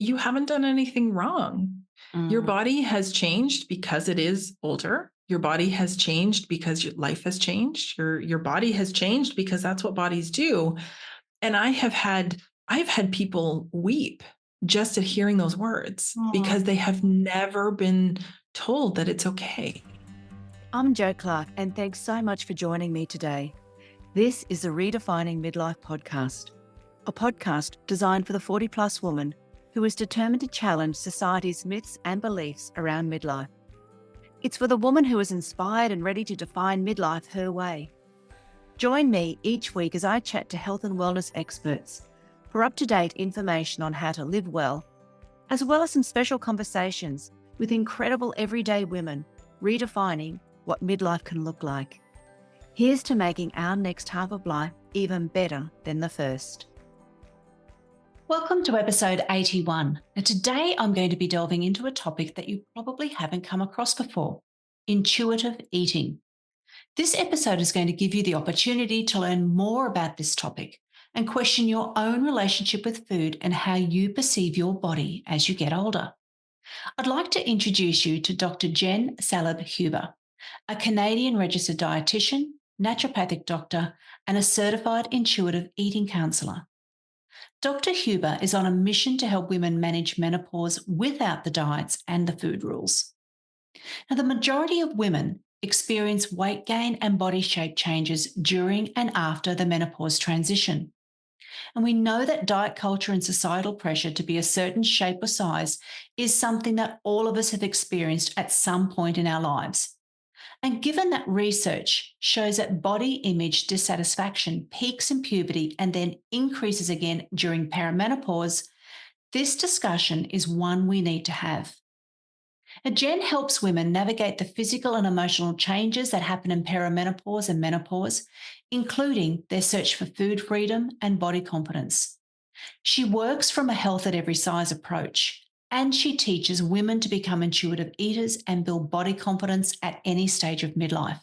you haven't done anything wrong. Your Mm. body has changed because it is older. Your body has changed because your life has changed. Your body has changed because that's what bodies do. And I've had people weep just at hearing those words Oh. because they have never been told that it's okay. I'm Jo Clark, and thanks so much for joining me today. This is the Redefining Midlife podcast, a podcast designed for the 40-plus woman who is determined to challenge society's myths and beliefs around midlife. It's for the woman who is inspired and ready to define midlife her way. Join me each week as I chat to health and wellness experts for up-to-date information on how to live well, as well as some special conversations with incredible everyday women redefining what midlife can look like. Here's to making our next half of life even better than the first. Welcome to episode 81. Now today I'm going to be delving into a topic that you probably haven't come across before: intuitive eating. This episode is going to give you the opportunity to learn more about this topic and question your own relationship with food and how you perceive your body as you get older. I'd like to introduce you to Dr. Jenn Salib Huber, a Canadian registered dietitian, naturopathic doctor, and a certified intuitive eating counsellor. Dr. Huber is on a mission to help women manage menopause without the diets and the food rules. Now, the majority of women experience weight gain and body shape changes during and after the menopause transition. And we know that diet culture and societal pressure to be a certain shape or size is something that all of us have experienced at some point in our lives. And given that research shows that body image dissatisfaction peaks in puberty and then increases again during perimenopause, this discussion is one we need to have. Now, Jenn helps women navigate the physical and emotional changes that happen in perimenopause and menopause, including their search for food freedom and body confidence. She works from a health at every size approach, and she teaches women to become intuitive eaters and build body confidence at any stage of midlife.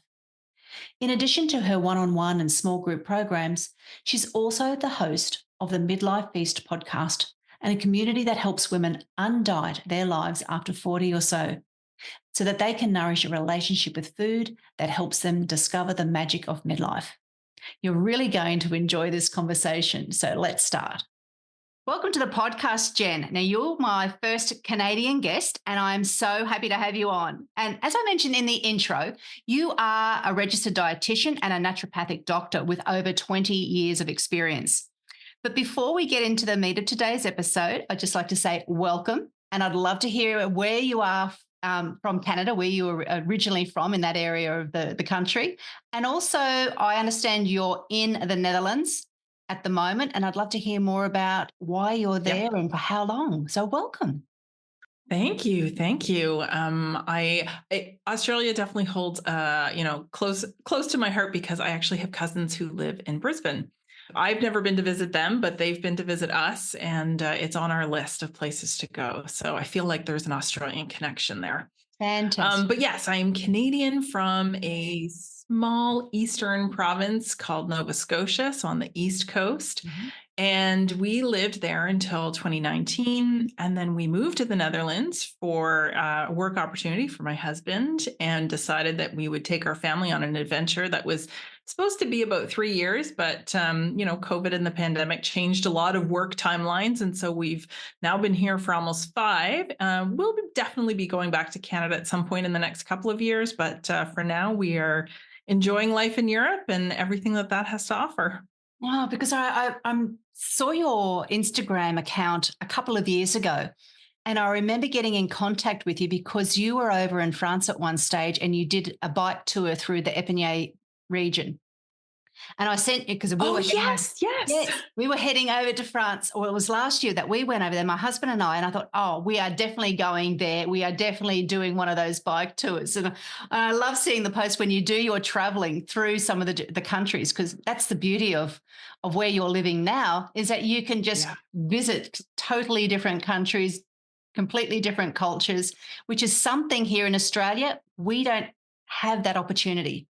In addition to her one-on-one and small group programs, she's also the host of the Midlife Feast podcast and a community that helps women undiet their lives after 40 or so that they can nourish a relationship with food that helps them discover the magic of midlife. You're really going to enjoy this conversation, so let's start. Welcome to the podcast, Jenn. Now, you're my first Canadian guest, and I'm so happy to have you on. And as I mentioned in the intro, you are a registered dietitian and a naturopathic doctor with over 20 years of experience. But before we get into the meat of today's episode, I'd just like to say welcome, and I'd love to hear where you are from Canada, where you were originally from in that area of the country. And also, I understand you're in the Netherlands at the moment, and I'd love to hear more about why you're there and for how long. So welcome. Thank you. Thank you. Australia definitely holds, close to my heart because I actually have cousins who live in Brisbane. I've never been to visit them, but they've been to visit us, and it's on our list of places to go. So I feel like there's an Australian connection there. Fantastic. But yes, I am Canadian from a small eastern province called Nova Scotia, so on the East Coast. Mm-hmm. And we lived there until 2019. And then we moved to the Netherlands for a work opportunity for my husband, and decided that we would take our family on an adventure that was supposed to be about 3 years. But, COVID and the pandemic changed a lot of work timelines. And so we've now been here for almost 5. We'll definitely be going back to Canada at some point in the next couple of years. But for now, we are enjoying life in Europe and everything that has to offer. Wow, because I saw your Instagram account a couple of years ago, and I remember getting in contact with you because you were over in France at one stage and you did a bike tour through the Ep81 region. And I sent you because we were yes. we were heading over to France, or it was last year that we went over there, my husband and I, and I thought, oh, we are definitely going there. We are definitely doing one of those bike tours. And I love seeing the posts when you do your traveling through some of the countries, because that's the beauty of where you're living now, is that you can just visit totally different countries, completely different cultures, which is something here in Australia, we don't have that opportunity.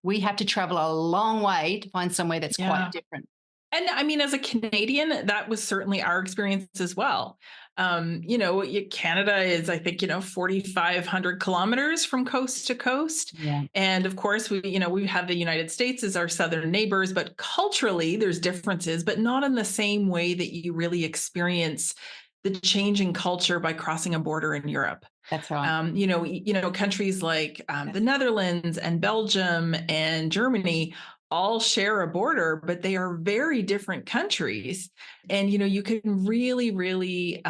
We have to travel a long way to find somewhere that's quite different. And I mean, as a Canadian, that was certainly our experience as well. Canada is, I think, 4,500 kilometers from coast to coast. Yeah, And of course, we have the United States as our southern neighbors, but culturally there's differences, but not in the same way that you really experience the change in culture by crossing a border in Europe. that's right. Countries like the Netherlands and Belgium and Germany all share a border, but they are very different countries. And you can really, really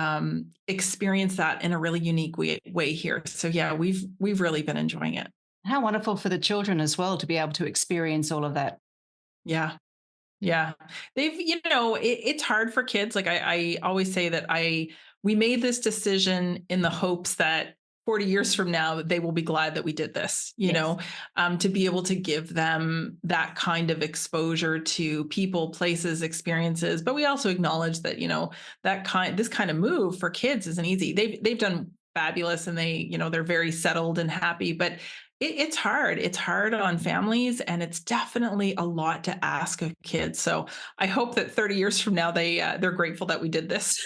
experience that in a really unique way here. So yeah, we've really been enjoying it. How wonderful for the children as well to be able to experience all of that. Yeah. Yeah. It's hard for kids. Like I always say that we made this decision in the hopes that 40 years from now, they will be glad that we did this, Yes. to be able to give them that kind of exposure to people, places, experiences. But we also acknowledge that, this kind of move for kids isn't easy. They've done fabulous and they're very settled and happy, but it's hard. It's hard on families, and it's definitely a lot to ask of kids. So I hope that 30 years from now, they're grateful that we did this.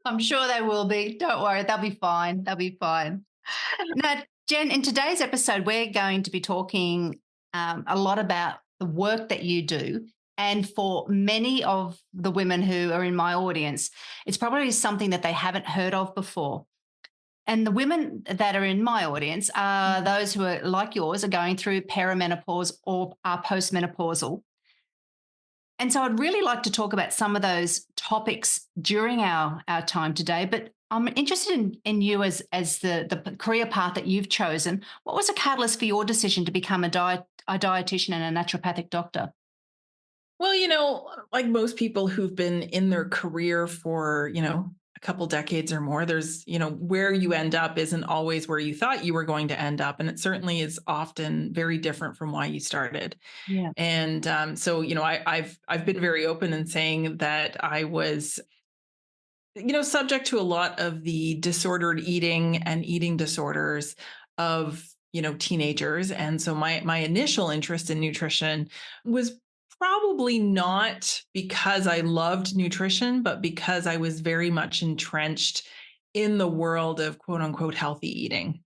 I'm sure they will be. Don't worry, they'll be fine. They'll be fine. Now, Jen, in today's episode, we're going to be talking a lot about the work that you do. And for many of the women who are in my audience, it's probably something that they haven't heard of before. And the women that are in my audience are those who are like yours, are going through perimenopause or are postmenopausal. And so I'd really like to talk about some of those topics during our time today. But I'm interested in you as the career path that you've chosen. What was a catalyst for your decision to become a dietitian and a naturopathic doctor? Well, like most people who've been in their career for, a couple decades or more, there's, where you end up isn't always where you thought you were going to end up. And it certainly is often very different from why you started. Yeah. And so, I've been very open in saying that I was, subject to a lot of the disordered eating and eating disorders of, teenagers. And so my initial interest in nutrition was probably not because I loved nutrition, but because I was very much entrenched in the world of quote unquote healthy eating.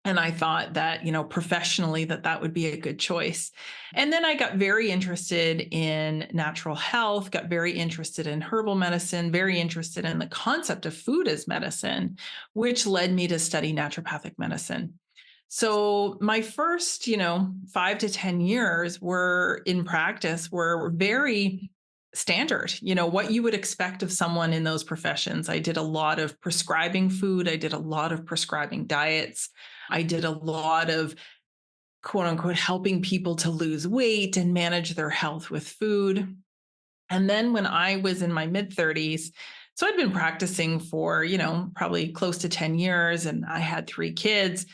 And I thought that, professionally, that would be a good choice. And then I got very interested in natural health, got very interested in herbal medicine, very interested in the concept of food as medicine, which led me to study naturopathic medicine. So my first, 5 to 10 years were in practice were very standard, what you would expect of someone in those professions. I did a lot of prescribing food. I did a lot of prescribing diets. I did a lot of quote unquote helping people to lose weight and manage their health with food. And then when I was in my mid 30s, so I'd been practicing for, probably close to 10 years, and I had 3 kids.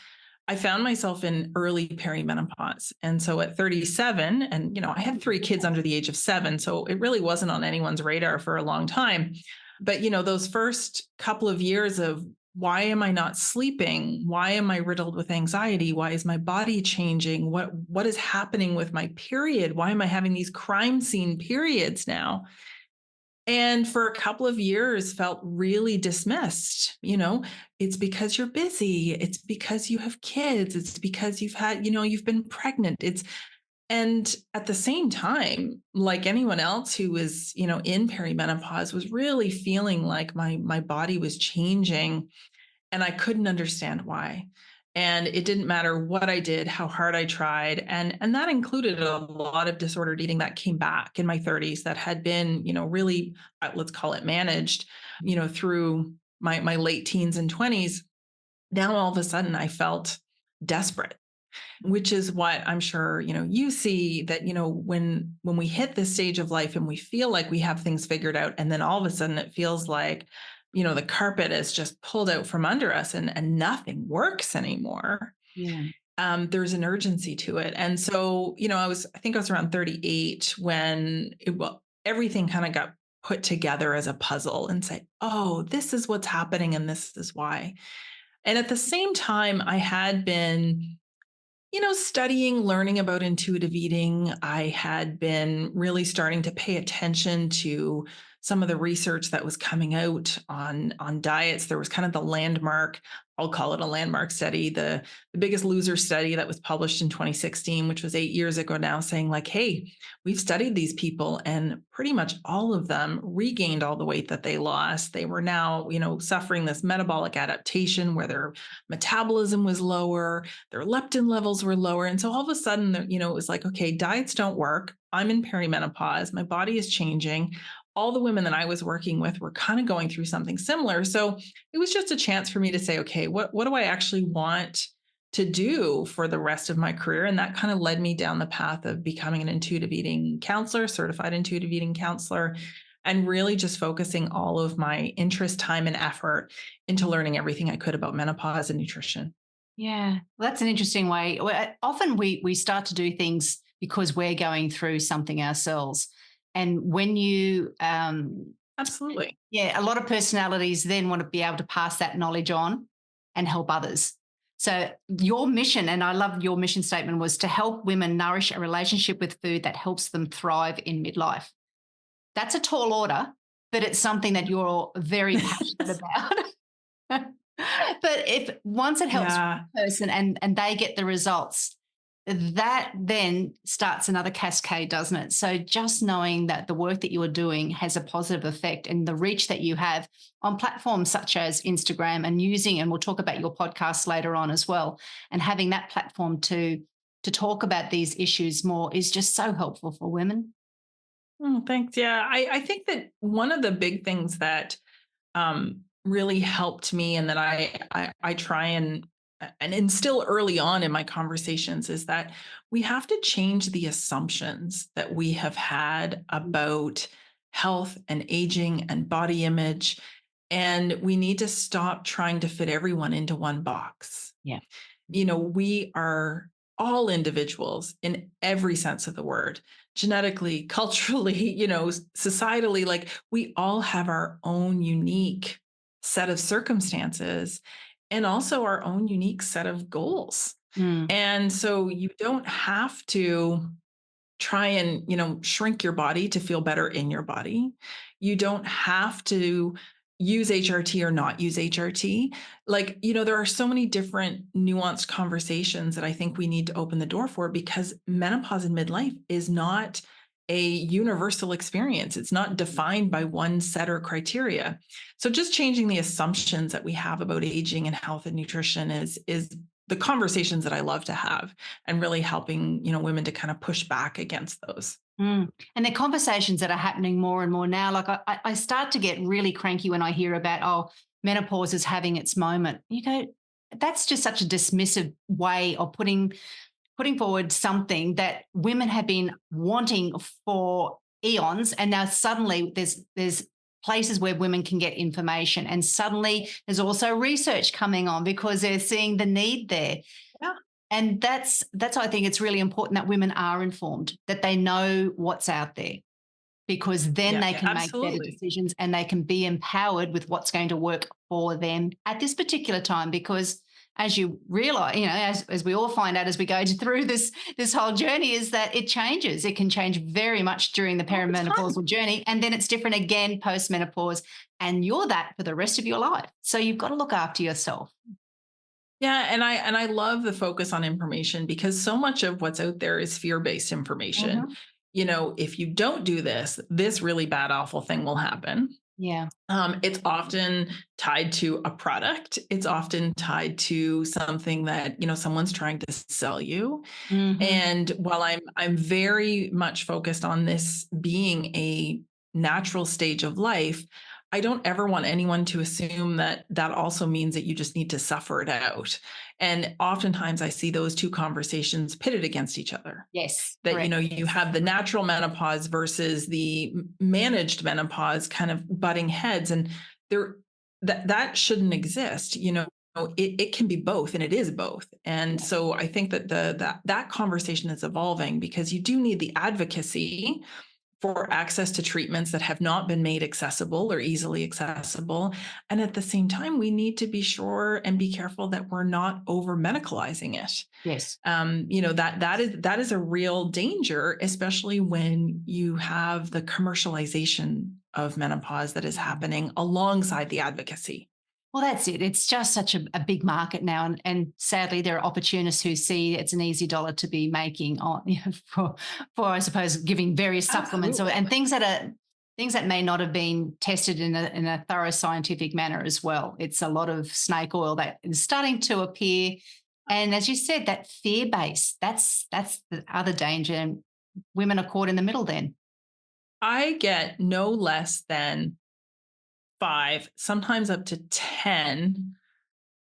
I found myself in early perimenopause. And so at 37, and I had 3 kids under the age of 7, so it really wasn't on anyone's radar for a long time. But those first couple of years of why am I not sleeping? Why am I riddled with anxiety? Why is my body changing? What is happening with my period? Why am I having these crime scene periods now? And for a couple of years felt really dismissed. It's because you're busy. It's because you have kids. It's because you've been pregnant. And at the same time, like anyone else who was, in perimenopause, was really feeling like my body was changing, and I couldn't understand why. And it didn't matter what I did, how hard I tried. And that included a lot of disordered eating that came back in my 30s that had been, really, let's call it managed, through my late teens and 20s. Now, all of a sudden, I felt desperate, which is what I'm sure, you see that, when we hit this stage of life and we feel like we have things figured out, and then all of a sudden it feels like, the carpet is just pulled out from under us and nothing works anymore. Yeah. There's an urgency to it. And so, I think I was around 38 when everything kind of got put together as a puzzle and say, oh, this is what's happening and this is why. And at the same time, I had been Studying, learning about intuitive eating, I had been really starting to pay attention to some of the research that was coming out on diets. There was kind of the landmark, I'll call it a landmark study, the Biggest Loser study that was published in 2016, which was 8 years ago now, saying like, hey, we've studied these people and pretty much all of them regained all the weight that they lost. They were now, suffering this metabolic adaptation where their metabolism was lower, their leptin levels were lower. And so all of a sudden, it was like, okay, diets don't work. I'm in perimenopause. My body is changing. All the women that I was working with were kind of going through something similar. So it was just a chance for me to say, okay, what do I actually want to do for the rest of my career? And that kind of led me down the path of becoming an intuitive eating counselor, certified intuitive eating counselor, and really just focusing all of my interest, time, and effort into learning everything I could about menopause and nutrition. Yeah, well, that's an interesting way. Often we start to do things because we're going through something ourselves. And when you, Absolutely. yeah, a lot of personalities then want to be able to pass that knowledge on and help others. So your mission, and I love your mission statement, was to help women nourish a relationship with food that helps them thrive in midlife. That's a tall order, but it's something that you're very passionate about. But if once it helps Yeah. one person and they get the results, that then starts another cascade, doesn't it? So just knowing that the work that you are doing has a positive effect and the reach that you have on platforms such as Instagram and using, and we'll talk about your podcast later on as well, and having that platform to talk about these issues more is just so helpful for women. Oh, thanks. Yeah. I think that one of the big things that really helped me and that I try and instill early on in my conversations is that we have to change the assumptions that we have had about health and aging and body image. And we need to stop trying to fit everyone into one box. Yeah. We are all individuals in every sense of the word, genetically, culturally, societally, like we all have our own unique set of circumstances and also our own unique set of goals. Mm. And so you don't have to try and, shrink your body to feel better in your body. You don't have to use HRT or not use HRT. Like, there are so many different nuanced conversations that I think we need to open the door for because menopause and midlife is not a universal experience. It's not defined by one set or criteria. So just changing the assumptions that we have about aging and health and nutrition is the conversations that I love to have and really helping, women to kind of push back against those. Mm. And the conversations that are happening more and more now, like I start to get really cranky when I hear about, oh, menopause is having its moment. You go, that's just such a dismissive way of putting forward something that women have been wanting for eons, and now suddenly there's places where women can get information, and suddenly there's also research coming on because they're seeing the need there. Yeah. And that's why I think it's really important that women are informed, that they know what's out there, because then Yeah, they can make better absolutely. decisions and they can be empowered with what's going to work for them at this particular time. Because as you realize, as we all find out as we go through this whole journey, is that it changes. It can change very much during the All the time. perimenopausal journey, and then it's different again post-menopause, and you're that for the rest of your life. So you've got to look after yourself. Yeah, and I love the focus on information because so much of what's out there is fear-based information. Mhm. If you don't do this really bad, awful thing will happen. Yeah. It's often tied to a product. It's often tied to something that someone's trying to sell you. Mhm. And while I'm very much focused on this being a natural stage of life, I don't ever want anyone to assume that that also means that you just need to suffer it out. And oftentimes I see those two conversations pitted against each other. Yes. That Correct. you have the natural menopause versus the managed menopause kind of butting heads, and there that shouldn't exist. It can be both, and it is both. And so I think that that conversation is evolving because you do need the advocacy for access to treatments that have not been made accessible or easily accessible. And at the same time, we need to be sure and be careful that we're not over medicalizing it. Yes. That is a real danger, especially when you have the commercialization of menopause that is happening alongside the advocacy. Well, that's it. It's just such a big market now. And sadly, there are opportunists who see it's an easy dollar to be making on for I suppose, giving various supplements and things that may not have been tested in a thorough scientific manner as well. It's a lot of snake oil that is starting to appear. And as you said, that fear base, that's the other danger. And women are caught in the middle then. I get no less than 5, sometimes up to 10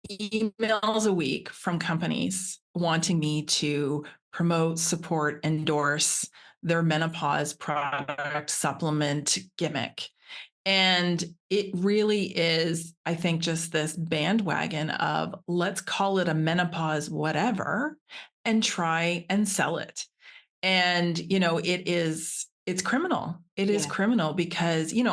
emails a week from companies wanting me to promote, support, endorse their menopause product supplement gimmick. And it really is, I think, just this bandwagon of let's call it a menopause whatever and try and sell it. And, it's criminal. It is criminal because, in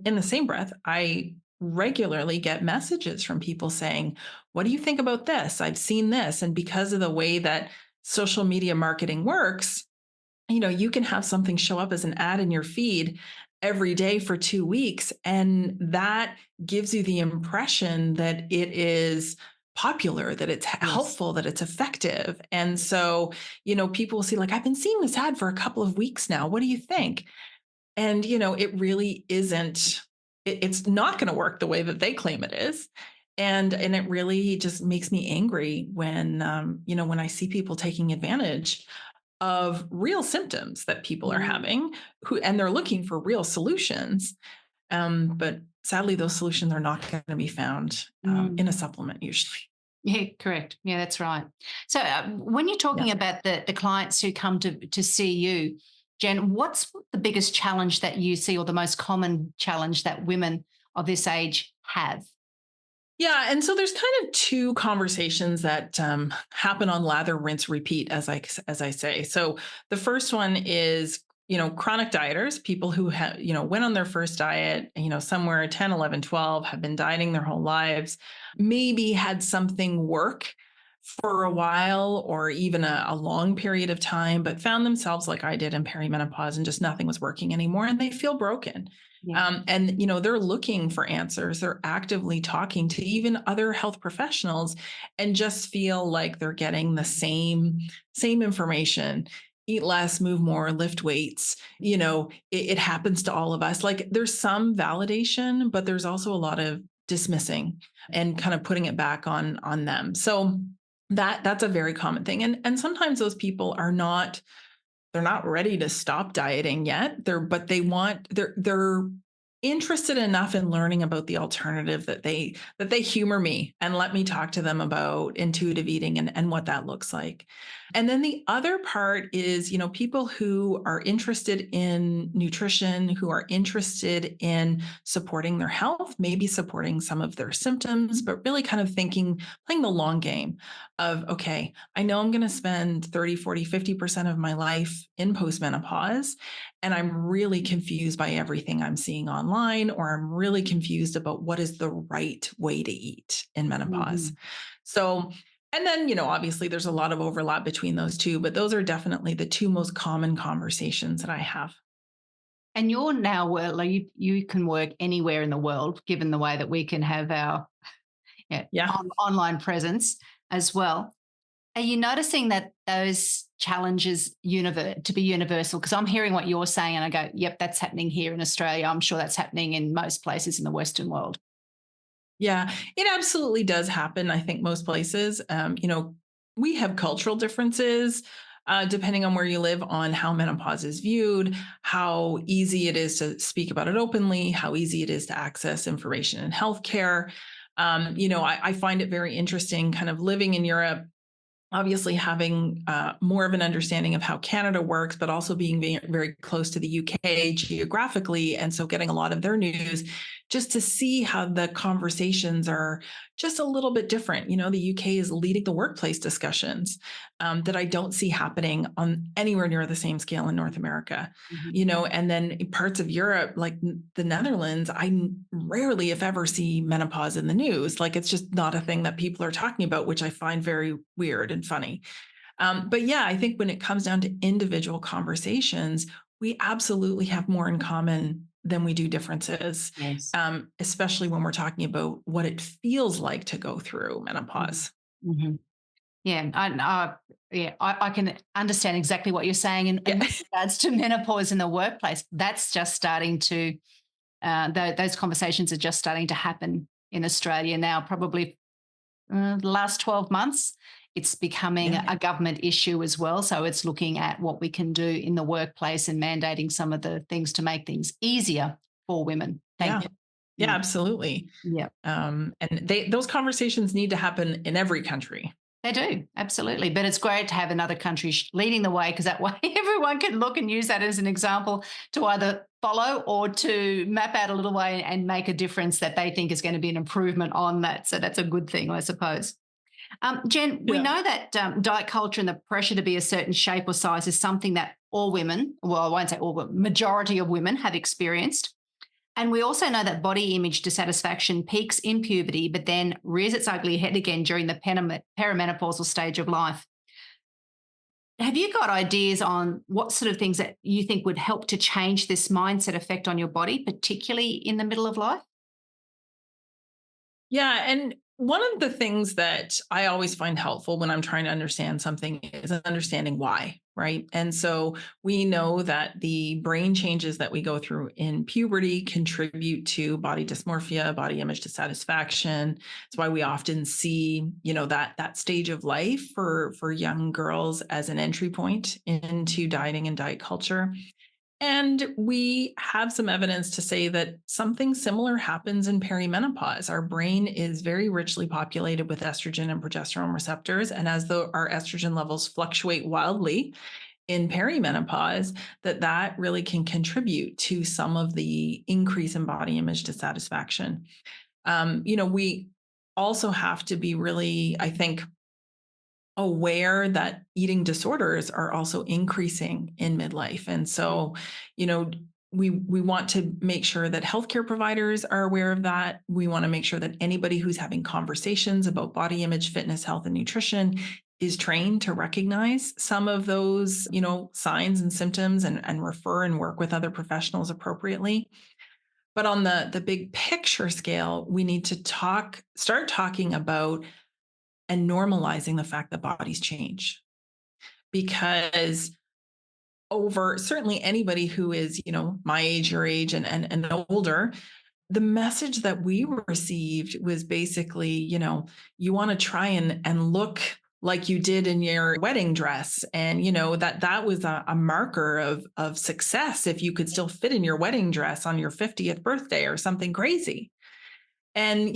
the same breath, I regularly get messages from people saying, what do you think about this? I've seen this. And because of the way that social media marketing works, you can have something show up as an ad in your feed every day for 2 weeks. And that gives you the impression that it is popular, that it's helpful, that it's effective. And so, people will see, like, I've been seeing this ad for a couple of weeks now. What do you think? And, it really isn't, it's not going to work the way that they claim it is. And it really just makes me angry when, when I see people taking advantage of real symptoms that people are having and they're looking for real solutions. But sadly, those solutions are not going to be found in a supplement usually. Yeah, correct. Yeah, that's right. So when you're talking about the clients who come to see you, Jenn, what's the biggest challenge that you see or the most common challenge that women of this age have? Yeah. And so there's kind of 2 conversations that happen on lather, rinse, repeat, as I say. So the first one is, chronic dieters, people who have, went on their first diet, somewhere 10, 11, 12, have been dieting their whole lives, maybe had something work for a while or even a long period of time, but found themselves like I did in perimenopause and just nothing was working anymore and they feel broken. And, they're looking for answers. They're actively talking to even other health professionals and just feel like they're getting the same information. Eat less, move more, lift weights. It happens to all of us. Like, there's some validation, but there's also a lot of dismissing and kind of putting it back on them. So that's a very common thing. And sometimes those people they're not ready to stop dieting yet. They're interested enough in learning about the alternative that they humor me and let me talk to them about intuitive eating and what that looks like. And then the other part is, people who are interested in nutrition, who are interested in supporting their health, maybe supporting some of their symptoms, but really kind of playing the long game of, okay, I know I'm going to spend 30, 40, 50% of my life in postmenopause, and I'm really confused by everything I'm seeing online, or I'm really confused about what is the right way to eat in menopause. So, and then, obviously there's a lot of overlap between those 2, but those are definitely the 2 most common conversations that I have. And you're now, you can work anywhere in the world, given the way that we can have our online presence as well. Are you noticing that those challenges to be universal? Because I'm hearing what you're saying and I go, yep, that's happening here in Australia. I'm sure that's happening in most places in the Western world. Yeah, it absolutely does happen. I think most places, we have cultural differences depending on where you live on how menopause is viewed, how easy it is to speak about it openly, how easy it is to access information in healthcare. I find it very interesting kind of living in Europe obviously having more of an understanding of how Canada works, but also being very, very close to the UK geographically. And so getting a lot of their news just to see how the conversations are just a little bit different. The UK is leading the workplace discussions that I don't see happening on anywhere near the same scale in North America. And then parts of Europe, like the Netherlands, I rarely, if ever, see menopause in the news. Like it's just not a thing that people are talking about, which I find very weird and funny. But yeah, I think when it comes down to individual conversations, we absolutely have more in common than we do differences, Yes. especially when we're talking about what it feels like to go through menopause. Mm-hmm. Yeah, I can understand exactly what you're saying. And Yeah. with regards to menopause in the workplace, that's just starting to, those conversations are just starting to happen in Australia now, probably the last 12 months. It's becoming Yeah. a government issue as well. So it's looking at what we can do in the workplace and mandating some of the things to make things easier for women. Thank Yeah. you. Yeah, absolutely. Yeah. And those conversations need to happen in every country. They do, absolutely. But it's great to have another country leading the way because that way everyone can look and use that as an example to either follow or to map out a little way and make a difference that they think is going to be an improvement on that. So that's a good thing, I suppose. Jen, we Yeah. know that diet culture and the pressure to be a certain shape or size is something that all women, well, I won't say all, but majority of women have experienced. And we also know that body image dissatisfaction peaks in puberty, but then rears its ugly head again during the perimenopausal stage of life. Have you got ideas on what sort of things that you think would help to change this mindset effect on your body, particularly in the middle of life? Yeah. And one of the things that I always find helpful when I'm trying to understand something is understanding why, right? And so we know that the brain changes that we go through in puberty contribute to body dysmorphia, body image dissatisfaction. It's why we often see, that stage of life for young girls as an entry point into dieting and diet culture. And we have some evidence to say that something similar happens in perimenopause. Our brain is very richly populated with estrogen and progesterone receptors. And as our estrogen levels fluctuate wildly in perimenopause, that really can contribute to some of the increase in body image dissatisfaction. We also have to be really, I think, aware that eating disorders are also increasing in midlife. And so, we want to make sure that healthcare providers are aware of that. We want to make sure that anybody who's having conversations about body image, fitness, health, and nutrition is trained to recognize some of those, signs and symptoms and refer and work with other professionals appropriately. But on the big picture scale, we need to start talking about and normalizing the fact that bodies change, because over certainly anybody who is my age, your age, and older, the message that we received was basically you want to try and look like you did in your wedding dress, and that was a marker of success if you could still fit in your wedding dress on your 50th birthday or something crazy. And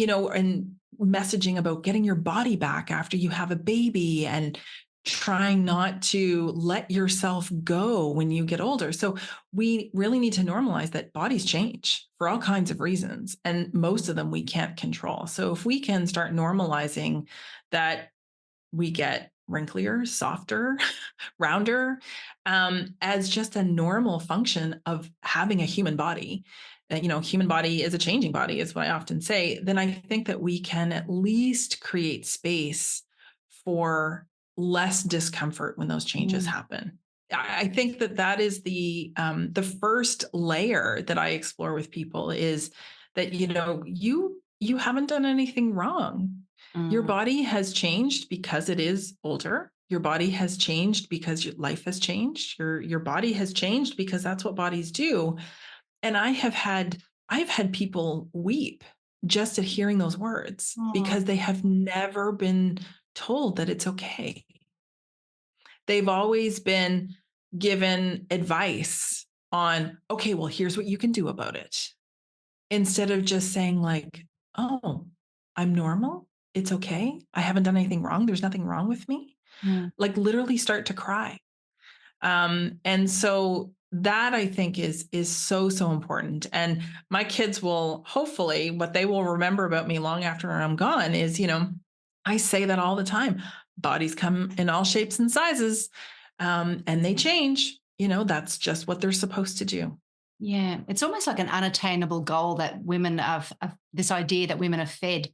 messaging about getting your body back after you have a baby and trying not to let yourself go when you get older. So we really need to normalize that bodies change for all kinds of reasons, and most of them we can't control. So if we can start normalizing that we get wrinklier, softer, rounder, as just a normal function of having a human body. Human body is a changing body, is what I often say. Then I think that we can at least create space for less discomfort when those changes happen. I think that is the first layer that I explore with people is that you haven't done anything wrong. Your Mm. body has changed because it is older. Your body has changed because your life has changed. Your body has changed because that's what bodies do. And I've had people weep just at hearing those words Mm. because they have never been told that it's okay. They've always been given advice on, okay, well, here's what you can do about it, instead of just saying like, oh, I'm normal. It's okay. I haven't done anything wrong. There's nothing wrong with me. Mm. like literally start to cry. And so that I think is so, so important. And my kids will hopefully, what they will remember about me long after I'm gone is, I say that all the time. Bodies come in all shapes and sizes, and they change. That's just what they're supposed to do. Yeah, it's almost like an unattainable goal that women of this idea that women are fed,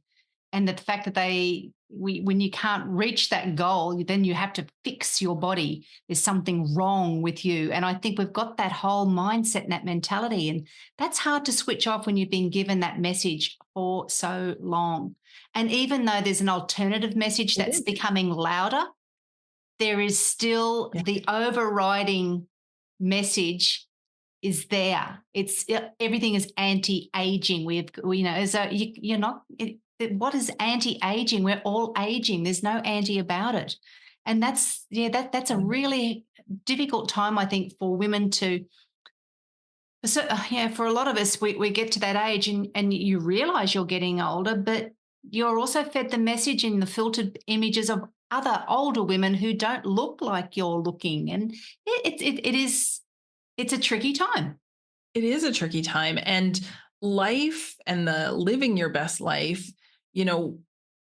and that the fact that when you can't reach that goal, then you have to fix your body. There's something wrong with you, and I think we've got that whole mindset and that mentality, and that's hard to switch off when you've been given that message for so long. And even though there's an alternative message It that's is. becoming louder, there is still Yeah. the overriding message is there. Everything is anti-aging. So you're not. What is anti-aging? We're all aging. There's no anti about it, and that's a really difficult time, I think, for women to. So yeah, for a lot of us, we get to that age, and you realise you're getting older, but you're also fed the message in the filtered images of other older women who don't look like you're looking, and it's a tricky time. It is a tricky time. And life and the living your best life, you know,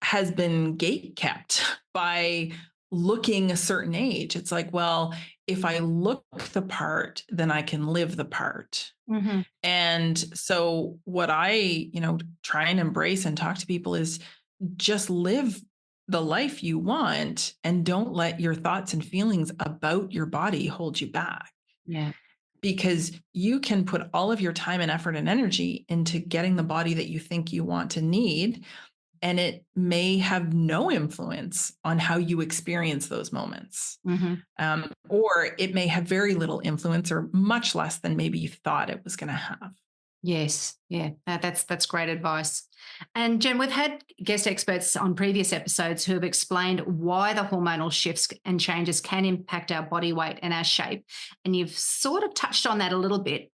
has been gate kept by looking a certain age. It's like, well, if I look the part, then I can live the part. Mhm. And so what I, try and embrace and talk to people is just live the life you want and don't let your thoughts and feelings about your body hold you back, Yeah. because you can put all of your time and effort and energy into getting the body that you think you want to need, and it may have no influence on how you experience those moments. Mhm. Or it may have very little influence or much less than maybe you thought it was going to have. Yes. Yeah. That's great advice. And Jen, we've had guest experts on previous episodes who have explained why the hormonal shifts and changes can impact our body weight and our shape. And you've sort of touched on that a little bit.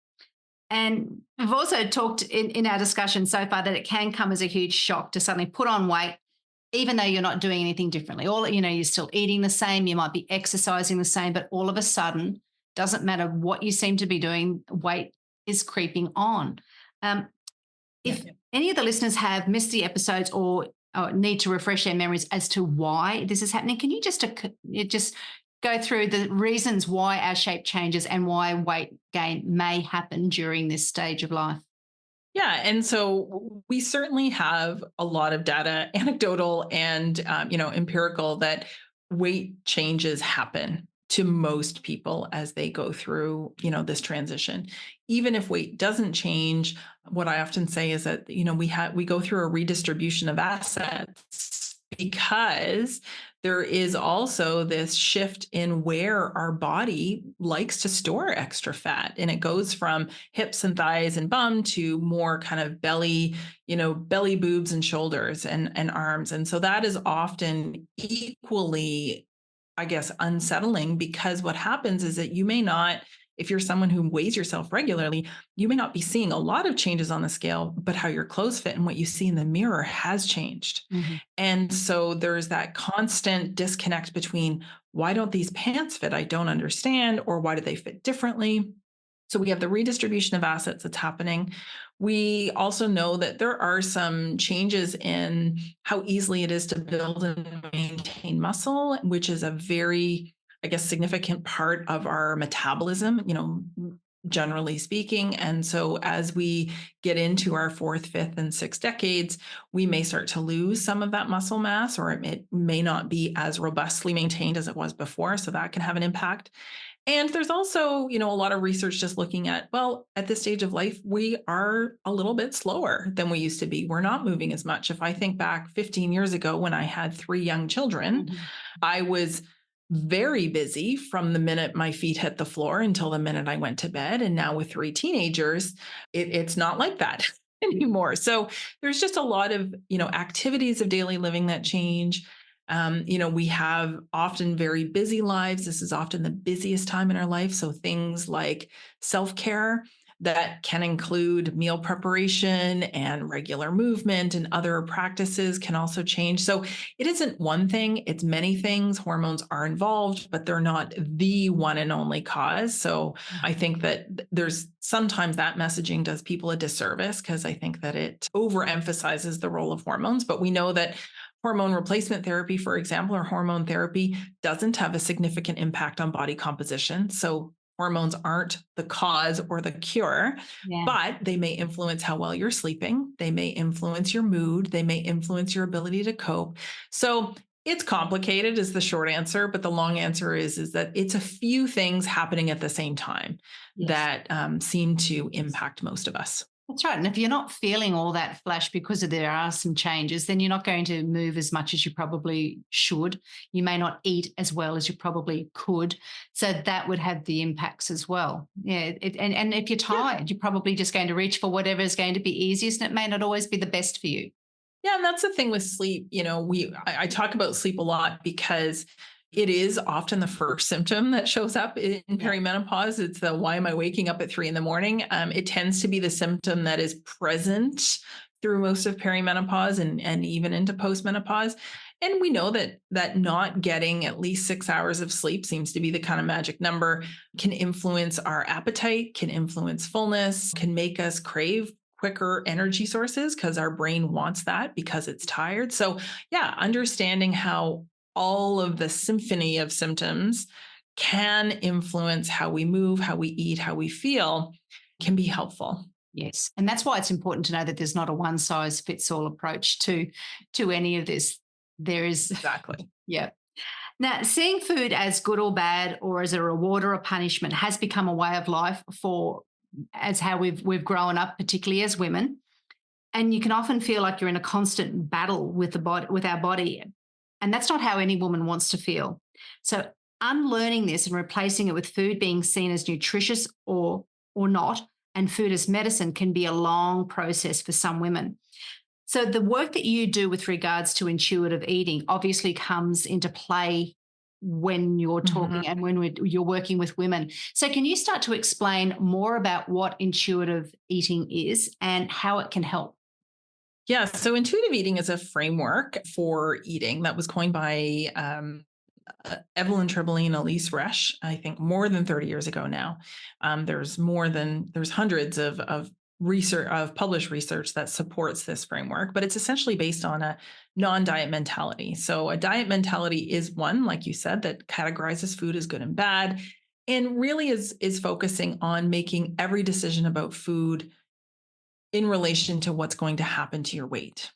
And we've also talked in our discussion so far that it can come as a huge shock to suddenly put on weight, even though you're not doing anything differently. You're still eating the same, you might be exercising the same, but all of a sudden, doesn't matter what you seem to be doing, weight is creeping on. Um, Yeah. if any of the listeners have missed the episodes or need to refresh their memories as to why this is happening, can you just go through the reasons why our shape changes and why weight gain may happen during this stage of life? Yeah. And so we certainly have a lot of data, anecdotal and, empirical, that weight changes happen to most people as they go through, this transition. Even if weight doesn't change, what I often say is that, we go through a redistribution of assets, because there is also this shift in where our body likes to store extra fat. And it goes from hips and thighs and bum to more kind of belly, belly, boobs, and shoulders and arms. And so that is often equally, I guess, unsettling, because what happens is that you may not, if you're someone who weighs yourself regularly, you may not be seeing a lot of changes on the scale, but how your clothes fit and what you see in the mirror has changed. Mhm. And so there's that constant disconnect between, why don't these pants fit? I don't understand. Or why do they fit differently? So we have the redistribution of assets that's happening. We also know that there are some changes in how easily it is to build and maintain muscle, which is a very, I guess, significant part of our metabolism, generally speaking. And so as we get into our fourth, fifth, and sixth decades, we may start to lose some of that muscle mass, or it may not be as robustly maintained as it was before. So that can have an impact. And there's also, a lot of research just looking at, well, at this stage of life, we are a little bit slower than we used to be. We're not moving as much. If I think back 15 years ago when I had 3 young children, Mhm. I was very busy from the minute my feet hit the floor until the minute I went to bed. And now with 3 teenagers, it's not like that anymore. So there's just a lot of, activities of daily living that change. We have often very busy lives. This is often the busiest time in our life. So things like self-care, that can include meal preparation and regular movement, and other practices can also change. So it isn't one thing, it's many things. Hormones are involved, but they're not the one and only cause. So I think that there's sometimes that messaging does people a disservice, because I think that it overemphasizes the role of hormones. But we know that hormone replacement therapy, for example, or hormone therapy, doesn't have a significant impact on body composition. So hormones aren't the cause or the cure, but they may influence how well you're sleeping. They may influence your mood. They may influence your ability to cope. So it's complicated is the short answer, but the long answer is that it's a few things happening at the same time that seem to impact most of us. That's right. And if you're not feeling all that flash because there are some changes, then you're not going to move as much as you probably should. You may not eat as well as you probably could. So that would have the impacts as well. Yeah. And if you're tired, you're probably just going to reach for whatever is going to be easiest, and it may not always be the best for you. Yeah, and that's the thing with sleep. I talk about sleep a lot because it is often the first symptom that shows up in perimenopause. It's the why am I waking up at 3 a.m? It tends to be the symptom that is present through most of perimenopause and even into postmenopause. And we know that not getting at least 6 hours of sleep seems to be the kind of magic number, can influence our appetite, can influence fullness, can make us crave quicker energy sources because our brain wants that because it's tired. So yeah, understanding how all of the symphony of symptoms can influence how we move, how we eat, how we feel can be helpful. Yes. And that's why it's important to know that there's not a one size fits all approach to any of this. There is Exactly. Yeah. Now, seeing food as good or bad, or as a reward or a punishment, has become a way of life as how we've grown up, particularly as women. And you can often feel like you're in a constant battle with our body. And that's not how any woman wants to feel. So unlearning this and replacing it with food being seen as nutritious or not, and food as medicine, can be a long process for some women. So the work that you do with regards to intuitive eating obviously comes into play when you're talking and when you're working with women. So can you start to explain more about what intuitive eating is and how it can help? Yeah, so intuitive eating is a framework for eating that was coined by Evelyn Tribole and Elise Resch, I think more than 30 years ago now. There's hundreds of research, of published research that supports this framework, but it's essentially based on a non-diet mentality. So a diet mentality is one, like you said, that categorizes food as good and bad, and really is focusing on making every decision about food in relation to what's going to happen to your weight.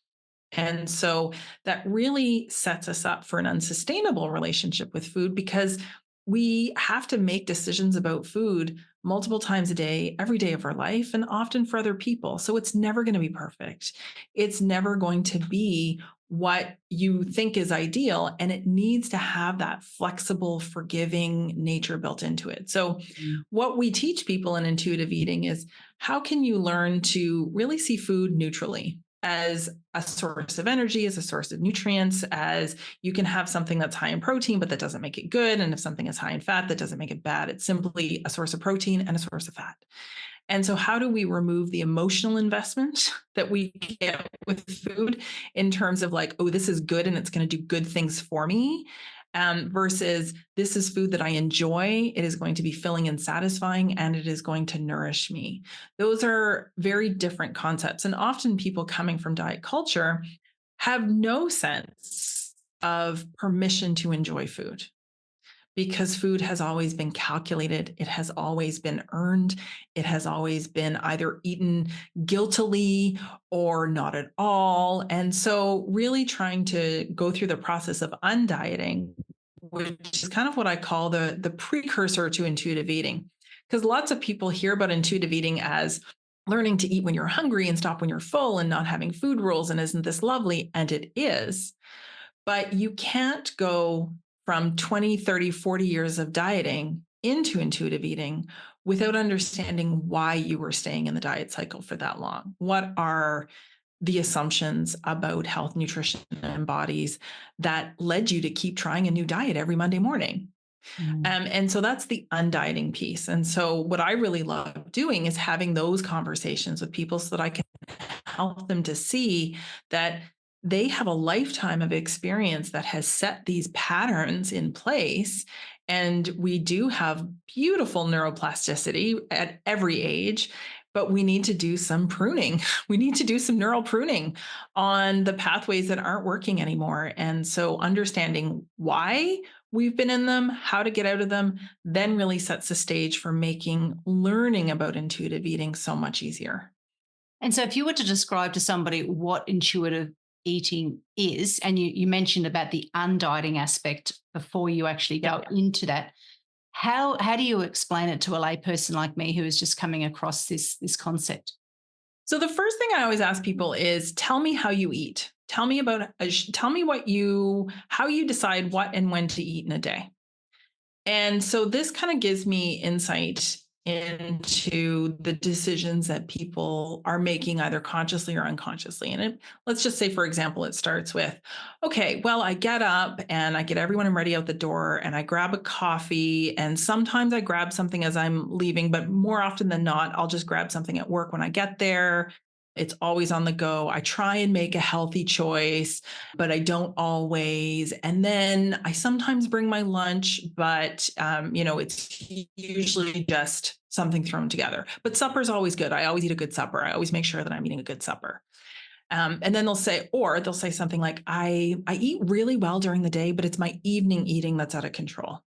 And so that really sets us up for an unsustainable relationship with food, because we have to make decisions about food multiple times a day, every day of our life, and often for other people. So it's never going to be perfect. It's never going to be what you think is ideal. And it needs to have that flexible, forgiving nature built into it. So what we teach people in intuitive eating is, how can you learn to really see food neutrally, as a source of energy, as a source of nutrients, as you can have something that's high in protein, but that doesn't make it good. And if something is high in fat, that doesn't make it bad. It's simply a source of protein and a source of fat. And so how do we remove the emotional investment that we get with food in terms of like, oh, this is good and it's going to do good things for me, versus this is food that I enjoy. It is going to be filling and satisfying, and it is going to nourish me. Those are very different concepts. And often people coming from diet culture have no sense of permission to enjoy food, because food has always been calculated. It has always been earned. It has always been either eaten guiltily or not at all. And so really trying to go through the process of undieting, which is kind of what I call the precursor to intuitive eating. Because lots of people hear about intuitive eating as learning to eat when you're hungry and stop when you're full and not having food rules. And isn't this lovely? And it is. But you can't go from 20, 30, 40 years of dieting into intuitive eating without understanding why you were staying in the diet cycle for that long. What are the assumptions about health, nutrition, and bodies that led you to keep trying a new diet every Monday morning? And so that's the undieting piece. And so what I really love doing is having those conversations with people so that I can help them to see that they have a lifetime of experience that has set these patterns in place. And we do have beautiful neuroplasticity at every age, but we need to do some pruning. We need to do some neural pruning on the pathways that aren't working anymore. And so understanding why we've been in them, how to get out of them, then really sets the stage for making learning about intuitive eating so much easier. And so if you were to describe to somebody what intuitive eating is, and you mentioned about the undieting aspect before you actually go into that, how do you explain it to a layperson like me who is just coming across this concept? So the first thing I always ask people is tell me how you eat. Tell me about tell me how you decide what and when to eat in a day. And so this kind of gives me insight into the decisions that people are making either consciously or unconsciously. And let's just say, for example, it starts with, okay, well, I get up and I get everyone ready out the door and I grab a coffee. And sometimes I grab something as I'm leaving, but more often than not, I'll just grab something at work when I get there. It's always on the go. I try and make a healthy choice, but I don't always. And then I sometimes bring my lunch, but it's usually just something thrown together. But supper's always good. I always eat a good supper. I always make sure that I'm eating a good supper. And then they'll say something like, I eat really well during the day, but it's my evening eating that's out of control.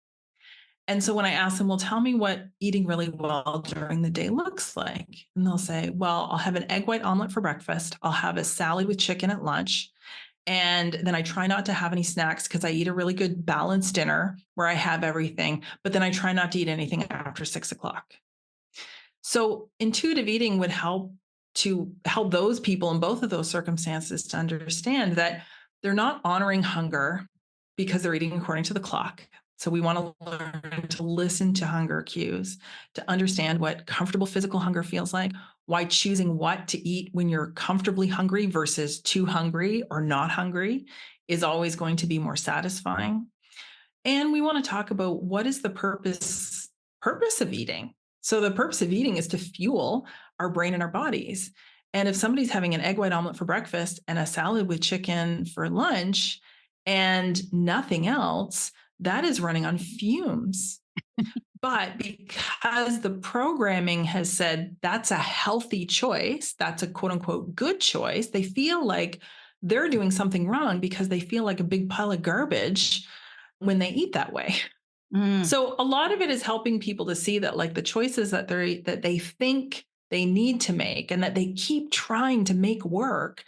And so when I ask them, well, tell me what eating really well during the day looks like. And they'll say, well, I'll have an egg white omelet for breakfast. I'll have a salad with chicken at lunch. And then I try not to have any snacks because I eat a really good balanced dinner where I have everything. But then I try not to eat anything after 6 o'clock. So intuitive eating would help those people in both of those circumstances to understand that they're not honoring hunger because they're eating according to the clock. So we want to learn to listen to hunger cues, to understand what comfortable physical hunger feels like, why choosing what to eat when you're comfortably hungry versus too hungry or not hungry is always going to be more satisfying. And we want to talk about what is the purpose of eating. So the purpose of eating is to fuel our brain and our bodies. And if somebody's having an egg white omelet for breakfast and a salad with chicken for lunch and nothing else, that is running on fumes. But because the programming has said that's a healthy choice, that's a quote unquote good choice, they feel like they're doing something wrong because they feel like a big pile of garbage when they eat that way. So a lot of it is helping people to see that like the choices that they think they need to make and that they keep trying to make work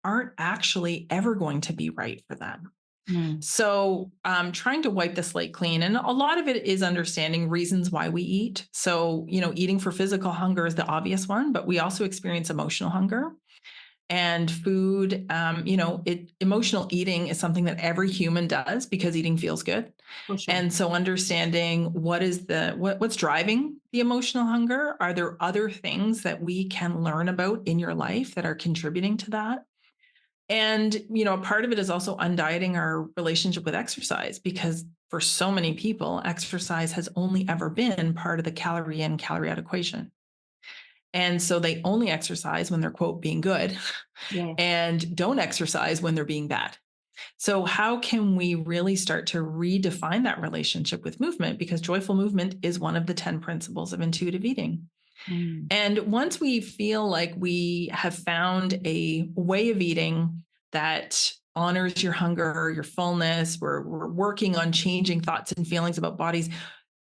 aren't actually ever going to be right for them. So trying to wipe the slate clean. And a lot of it is understanding reasons why we eat. So, eating for physical hunger is the obvious one, but we also experience emotional hunger. And food, emotional eating is something that every human does because eating feels good. For sure. And so understanding what's driving the emotional hunger. Are there other things that we can learn about in your life that are contributing to that? And, part of it is also undieting our relationship with exercise because for so many people, exercise has only ever been part of the calorie in, calorie out equation. And so they only exercise when they're, quote, being good and don't exercise when they're being bad. So how can we really start to redefine that relationship with movement? Because joyful movement is one of the 10 principles of intuitive eating. And once we feel like we have found a way of eating that honors your hunger, your fullness, we're working on changing thoughts and feelings about bodies.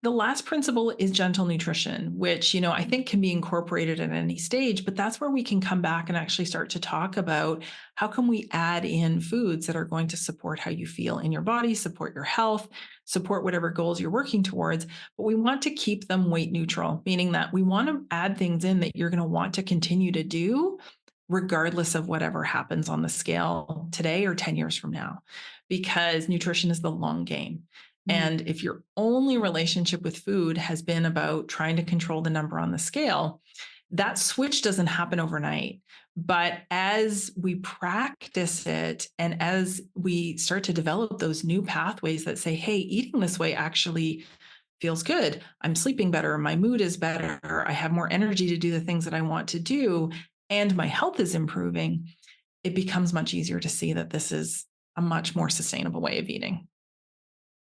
The last principle is gentle nutrition, which, I think can be incorporated at any stage, but that's where we can come back and actually start to talk about how can we add in foods that are going to support how you feel in your body, support your health, support whatever goals you're working towards. But we want to keep them weight neutral, meaning that we want to add things in that you're going to want to continue to do regardless of whatever happens on the scale today or 10 years from now, because nutrition is the long game. And if your only relationship with food has been about trying to control the number on the scale, that switch doesn't happen overnight. But as we practice it and as we start to develop those new pathways that say, hey, eating this way actually feels good. I'm sleeping better. My mood is better. I have more energy to do the things that I want to do. And my health is improving. It becomes much easier to see that this is a much more sustainable way of eating.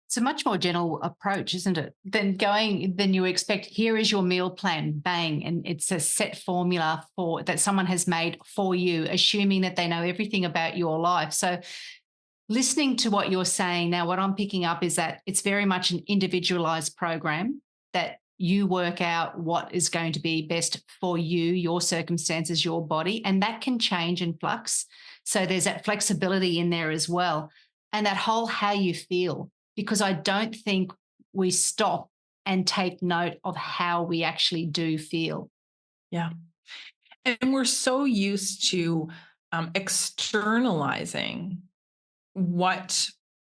It's a much more gentle approach, isn't it? Than you expect. Here is your meal plan, bang, and it's a set formula for that someone has made for you, assuming that they know everything about your life. So listening to what you're saying now, what I'm picking up is that it's very much an individualized program that you work out what is going to be best for you, your circumstances, your body, and that can change and flux. So there's that flexibility in there as well. And that whole how you feel, because I don't think we stop and take note of how we actually do feel. Yeah. And we're so used to externalizing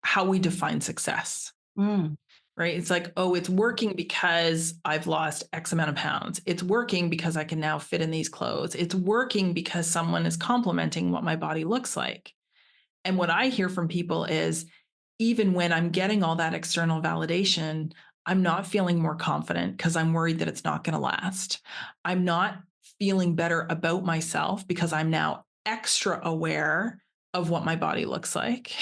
how we define success, Mm, right? It's like, oh, it's working because I've lost X amount of pounds. It's working because I can now fit in these clothes. It's working because someone is complimenting what my body looks like. And what I hear from people is, even when I'm getting all that external validation, I'm not feeling more confident because I'm worried that it's not going to last. I'm not feeling better about myself because I'm now extra aware of what my body looks like.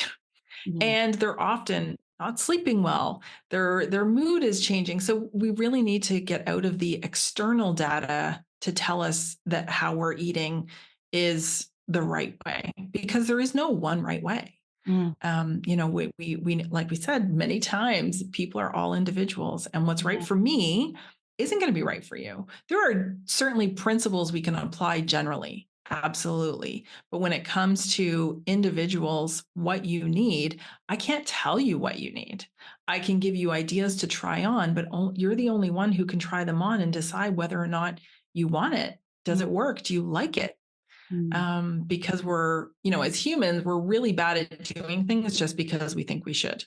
yeah. And they're often not sleeping well. Their mood is changing. So we really need to get out of the external data to tell us that how we're eating is the right way, because there is no one right way. Mm, We like we said many times, people are all individuals, and what's right yeah. for me isn't going to be right for you. There are certainly principles we can apply generally, absolutely, but when it comes to individuals, what you need, I can't tell you what you need. I can give you ideas to try on, but you're the only one who can try them on and decide whether or not you want it. Does it work? Do you like it? Mm, Because as humans, we're really bad at doing things just because we think we should.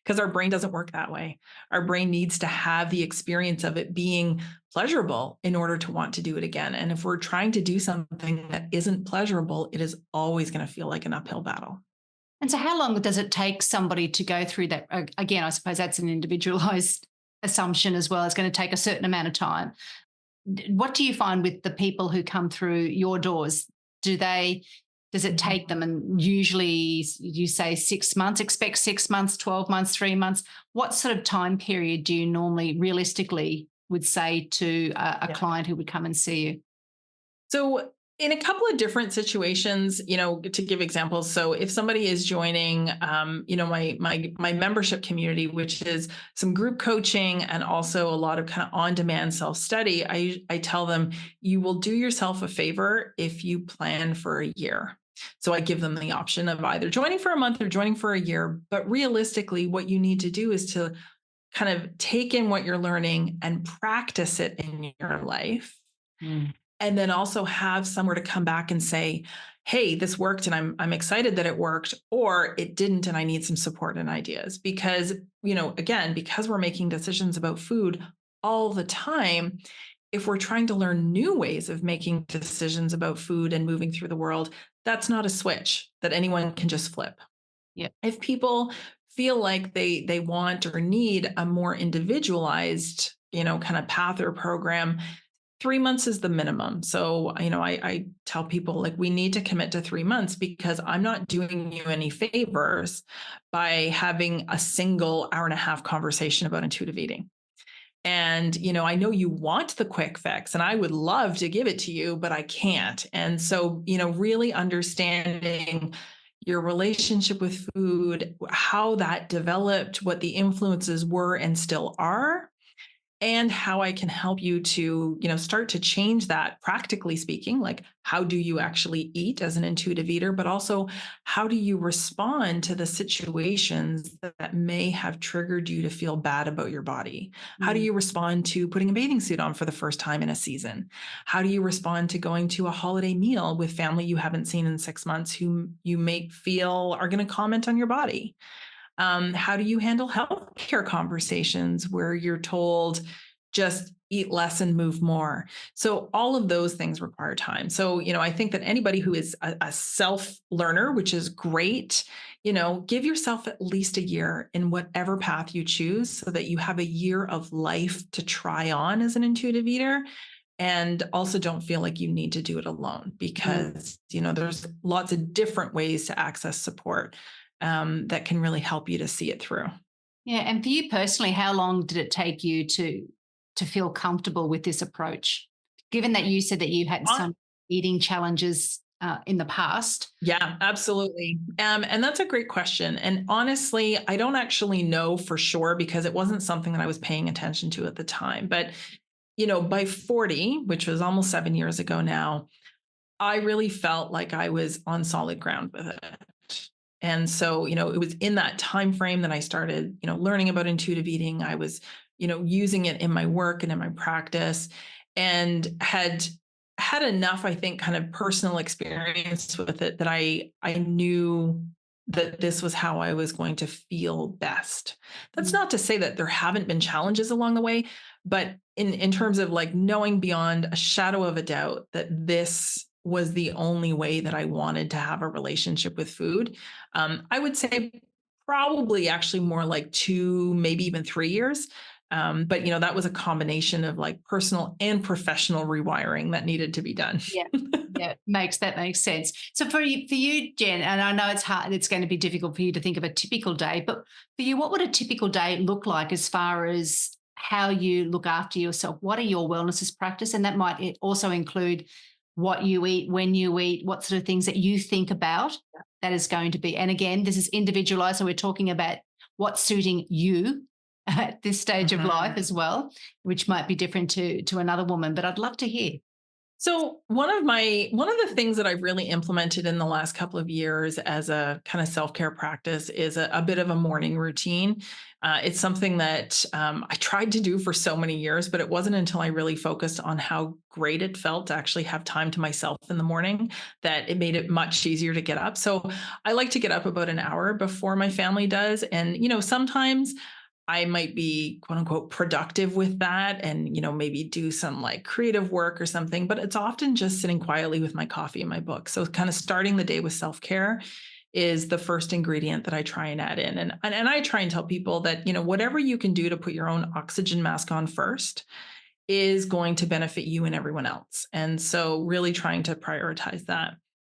Because our brain doesn't work that way. Our brain needs to have the experience of it being pleasurable in order to want to do it again. And if we're trying to do something that isn't pleasurable, it is always going to feel like an uphill battle. And so, how long does it take somebody to go through that? Again, I suppose that's an individualized assumption as well. It's going to take a certain amount of time. What do you find with the people who come through your doors? Does it take them? And usually you say 6 months, expect 6 months, 12 months, 3 months. What sort of time period do you normally realistically would say to a Yeah. client who would come and see you? So in a couple of different situations, to give examples. So if somebody is joining, my membership community, which is some group coaching and also a lot of kind of on-demand self-study, I tell them, you will do yourself a favor if you plan for a year. So I give them the option of either joining for a month or joining for a year. But realistically, what you need to do is to kind of take in what you're learning and practice it in your life. Mm. And then also have somewhere to come back and say, hey, this worked and I'm excited that it worked, or it didn't and I need some support and ideas. Because, again, because we're making decisions about food all the time, if we're trying to learn new ways of making decisions about food and moving through the world, that's not a switch that anyone can just flip. Yeah. If people feel like they want or need a more individualized, kind of path or program, 3 months is the minimum. So, I tell people, like, we need to commit to 3 months, because I'm not doing you any favors by having a single hour and a half conversation about intuitive eating. And, I know you want the quick fix and I would love to give it to you, but I can't. And so, really understanding your relationship with food, how that developed, what the influences were and still are, and how I can help you to, start to change that, practically speaking. Like, how do you actually eat as an intuitive eater, but also how do you respond to the situations that may have triggered you to feel bad about your body? How do Mm. you respond to putting a bathing suit on for the first time in a season? How do you respond to going to a holiday meal with family you haven't seen in 6 months, who you may feel are going to comment on your body? How do you handle healthcare conversations where you're told, just eat less and move more. So all of those things require time. So, I think that anybody who is a self learner, which is great, give yourself at least a year in whatever path you choose so that you have a year of life to try on as an intuitive eater. And also don't feel like you need to do it alone because, there's lots of different ways to access support that can really help you to see it through. Yeah. And for you personally, how long did it take you to feel comfortable with this approach? Given that you said that you had some eating challenges in the past. Yeah, absolutely. And that's a great question. And honestly, I don't actually know for sure because it wasn't something that I was paying attention to at the time. But by 40, which was almost 7 years ago now, I really felt like I was on solid ground with it. And so, it was in that time frame that I started, learning about intuitive eating. I was, using it in my work and in my practice and had enough, I think, kind of personal experience with it that I knew that this was how I was going to feel best. That's not to say that there haven't been challenges along the way, but in terms of like knowing beyond a shadow of a doubt that this was the only way that I wanted to have a relationship with food, I would say probably actually more like 2, maybe even 3 years. But that was a combination of like personal and professional rewiring that needed to be done. Yeah. Yeah, makes sense. So for you, Jenn, and I know it's hard, it's going to be difficult for you to think of a typical day, but for you, what would a typical day look like as far as how you look after yourself? What are your wellnesses practice? And that might also include what you eat, when you eat, what sort of things that you think about that is going to be. And again, this is individualized. So we're talking about what's suiting you at this stage of life as well, which might be different to another woman. But I'd love to hear. So one of the things that I've really implemented in the last couple of years as a kind of self-care practice is a bit of a morning routine. It's something that I tried to do for so many years, but it wasn't until I really focused on how great it felt to actually have time to myself in the morning that it made it much easier to get up. So I like to get up about an hour before my family does. And, sometimes I might be quote unquote productive with that and, maybe do some like creative work or something, but it's often just sitting quietly with my coffee and my book. So kind of starting the day with self-care is the first ingredient that I try and add in. And I try and tell people that, whatever you can do to put your own oxygen mask on first is going to benefit you and everyone else. And so really trying to prioritize that.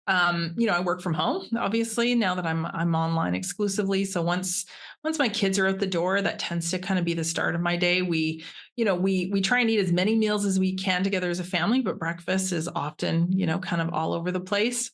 I work from home, obviously, now that I'm online exclusively. So once my kids are out the door, that tends to kind of be the start of my day. We try and eat as many meals as we can together as a family, but breakfast is often, kind of all over the place.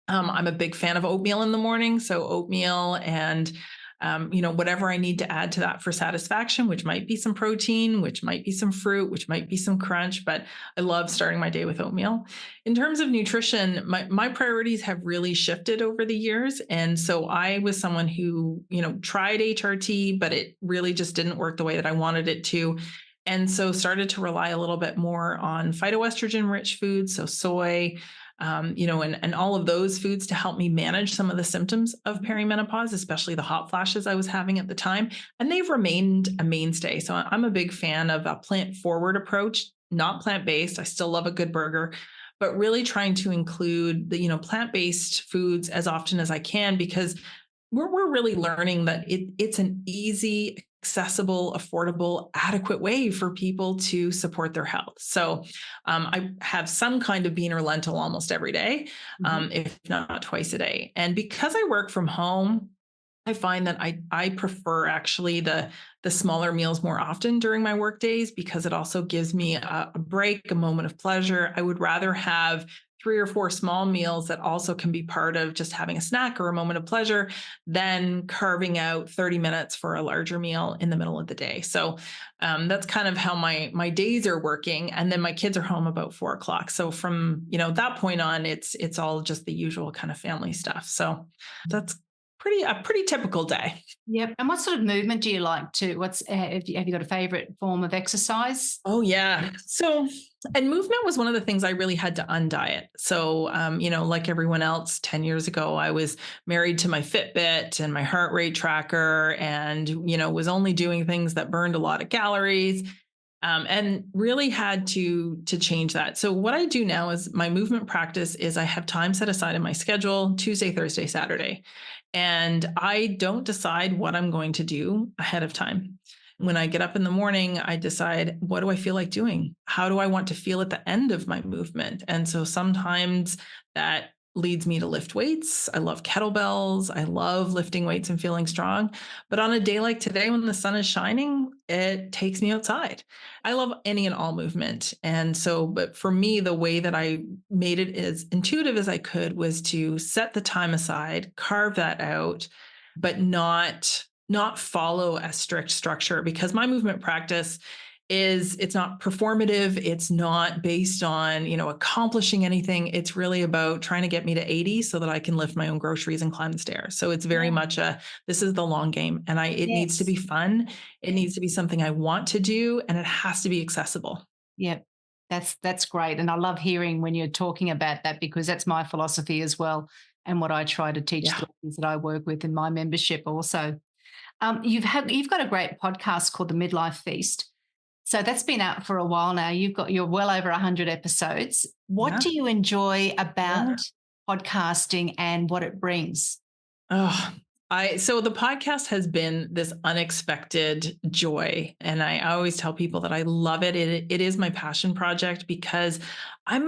I'm a big fan of oatmeal in the morning. So oatmeal and, whatever I need to add to that for satisfaction, which might be some protein, which might be some fruit, which might be some crunch, but I love starting my day with oatmeal. In terms of nutrition, my priorities have really shifted over the years. And so I was someone who, tried HRT, but it really just didn't work the way that I wanted it to. And so started to rely a little bit more on phytoestrogen rich foods. So soy, and all of those foods to help me manage some of the symptoms of perimenopause, especially the hot flashes I was having at the time. And they've remained a mainstay. So I'm a big fan of a plant forward approach, not plant-based. I still love a good burger, but really trying to include the, plant-based foods as often as I can, because we're really learning that it's an easy, accessible, affordable, adequate way for people to support their health. So I have some kind of bean or lentil almost every day, if not twice a day. And because I work from home, I find that I prefer actually the smaller meals more often during my work days because it also gives me a break, a moment of pleasure. I would rather have 3 or 4 small meals that also can be part of just having a snack or a moment of pleasure than carving out 30 minutes for a larger meal in the middle of the day. So that's kind of how my days are working. And then my kids are home about 4 o'clock. So from, that point on, it's all just the usual kind of family stuff. So that's a pretty typical day. Yep. And what sort of movement do you like to? Have you got a favorite form of exercise? Oh yeah. So, and movement was one of the things I really had to undiet. So, like everyone else, 10 years ago, I was married to my Fitbit and my heart rate tracker and, was only doing things that burned a lot of calories. and really had to change that. So what I do now is my movement practice is I have time set aside in my schedule, Tuesday, Thursday, Saturday. And I don't decide what I'm going to do ahead of time. When I get up in the morning, I decide, what do I feel like doing? How do I want to feel at the end of my movement? And so sometimes that leads me to lift weights. I love kettlebells. I love lifting weights and feeling strong. But on a day like today, when the sun is shining, it takes me outside. I love any and all movement. And so, but for me, the way that I made it as intuitive as I could was to set the time aside, carve that out, but not follow a strict structure, because my movement practice is, it's not performative, it's not based on, accomplishing anything. It's really about trying to get me to 80 so that I can lift my own groceries and climb the stairs. So it's very Yeah. much this is the long game, and it needs to Yes. be fun. It needs to be something I want to do, and it has to be accessible. Yep. That's great. And I love hearing when you're talking about that, because that's my philosophy as well. And what I try to teach Yeah. the ladies that I work with in my membership also. You've got a great podcast called the Midlife Feast. So that's been out for a while now. You're well over 100 episodes. What Yeah. do you enjoy Yeah. about podcasting and what it brings? Oh, so the podcast has been this unexpected joy. And I always tell people that I love it. It is my passion project because I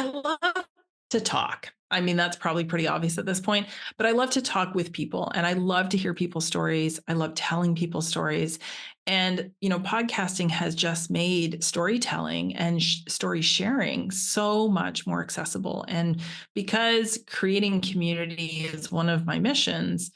love to talk. I mean, that's probably pretty obvious at this point, but I love to talk with people and I love to hear people's stories. I love telling people stories. And, podcasting has just made storytelling and story sharing so much more accessible. And because creating community is one of my missions,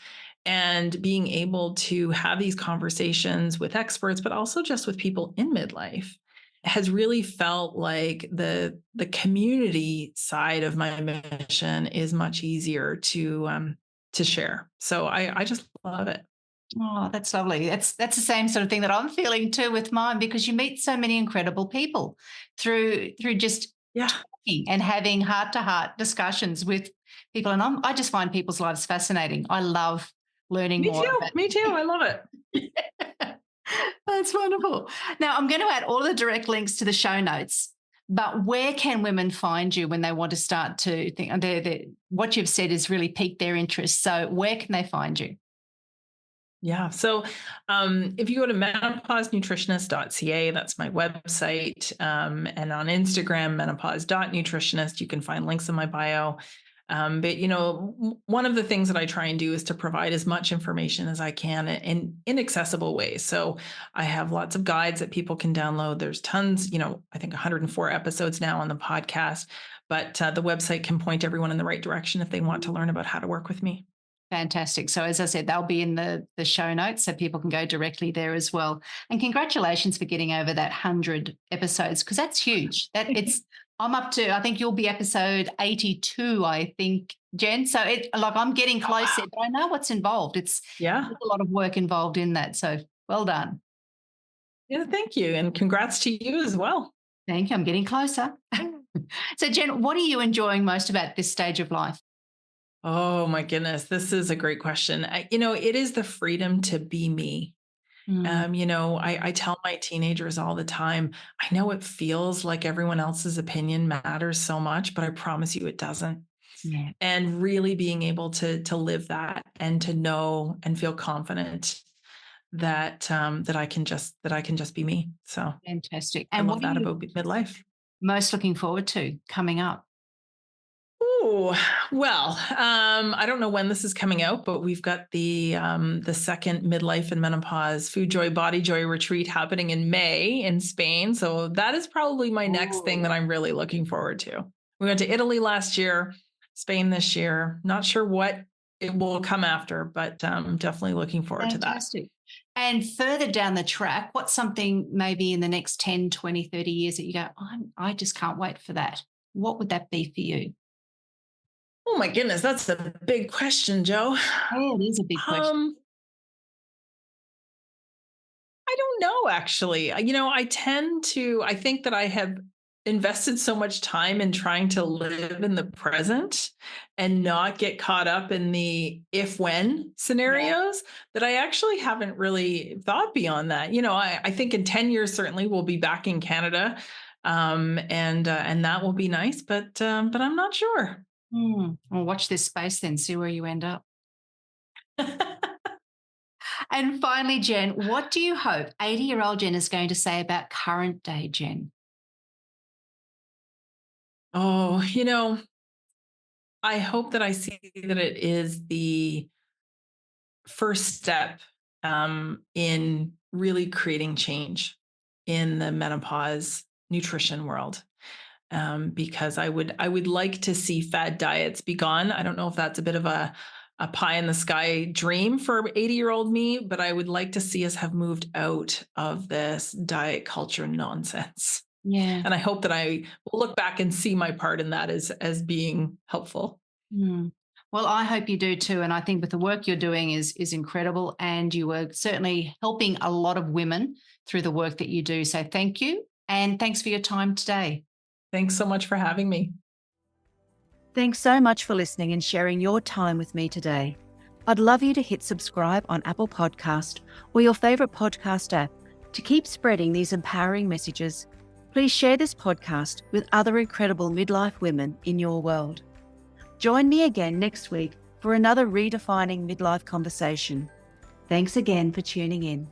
and being able to have these conversations with experts, but also just with people in midlife, has really felt like the community side of my mission is much easier to share. So I just love it. Oh, that's lovely. That's the same sort of thing that I'm feeling too with mine, because you meet so many incredible people through just Yeah. talking and having heart to heart discussions with people. And I just find people's lives fascinating. I love learning Me more too. about. Me too. I love it. That's wonderful. Now, I'm going to add all the direct links to the show notes, but where can women find you when they want to start to think? What you've said has really piqued their interest. So, where can they find you? Yeah. So if you go to menopausenutritionist.ca, that's my website. And on Instagram, menopause.nutritionist, you can find links in my bio. But one of the things that I try and do is to provide as much information as I can in accessible ways. So I have lots of guides that people can download. There's tons, I think 104 episodes now on the podcast, but the website can point everyone in the right direction if they want to learn about how to work with me. Fantastic. So as I said, they'll be in the show notes so people can go directly there as well. And congratulations for getting over that 100 episodes, because that's huge. I'm up to, I think you'll be episode 82, I think, Jen. So I'm getting close there, but I know what's involved. Yeah. There's a lot of work involved in that. So well done. Yeah. Thank you. And congrats to you as well. Thank you. I'm getting closer. So Jen, what are you enjoying most about this stage of life? Oh my goodness, this is a great question. It is the freedom to be me. Mm, I tell my teenagers all the time, I know it feels like everyone else's opinion matters so much, but I promise you it doesn't. yeah. And really being able to live that and to know and feel confident that I can just be me. So Fantastic. I And love what are that you about midlife. most looking forward to coming up? Oh, well, I don't know when this is coming out, but we've got the second midlife and menopause food joy, body joy retreat happening in May in Spain. So that is probably my next thing that I'm really looking forward to. We went to Italy last year, Spain this year. Not sure what it will come after, but definitely looking forward to that. Fantastic. And further down the track, what's something maybe in the next 10, 20, 30 years that you go, I just can't wait for that? What would that be for you? Oh my goodness, that's a big question, Joe. Yeah, it is a big question. I don't know, actually. I think that I have invested so much time in trying to live in the present and not get caught up in the if when scenarios that I actually haven't really thought beyond that. I think in 10 years, certainly we'll be back in Canada. And that will be nice, but I'm not sure. Well, watch this space then, see where you end up. And finally, Jenn, what do you hope 80-year-old Jenn is going to say about current day Jenn? Oh, I hope that I see that it is the first step in really creating change in the menopause nutrition world. Because I would like to see fad diets be gone. I don't know if that's a bit of a pie in the sky dream for 80-year-old me, but I would like to see us have moved out of this diet culture nonsense. Yeah. And I hope that I will look back and see my part in that as being helpful. Well, I hope you do too. And I think with the work you're doing is incredible. And you are certainly helping a lot of women through the work that you do. So thank you. And thanks for your time today. Thanks so much for having me. Thanks so much for listening and sharing your time with me today. I'd love you to hit subscribe on Apple Podcast or your favourite podcast app to keep spreading these empowering messages. Please share this podcast with other incredible midlife women in your world. Join me again next week for another redefining midlife conversation. Thanks again for tuning in.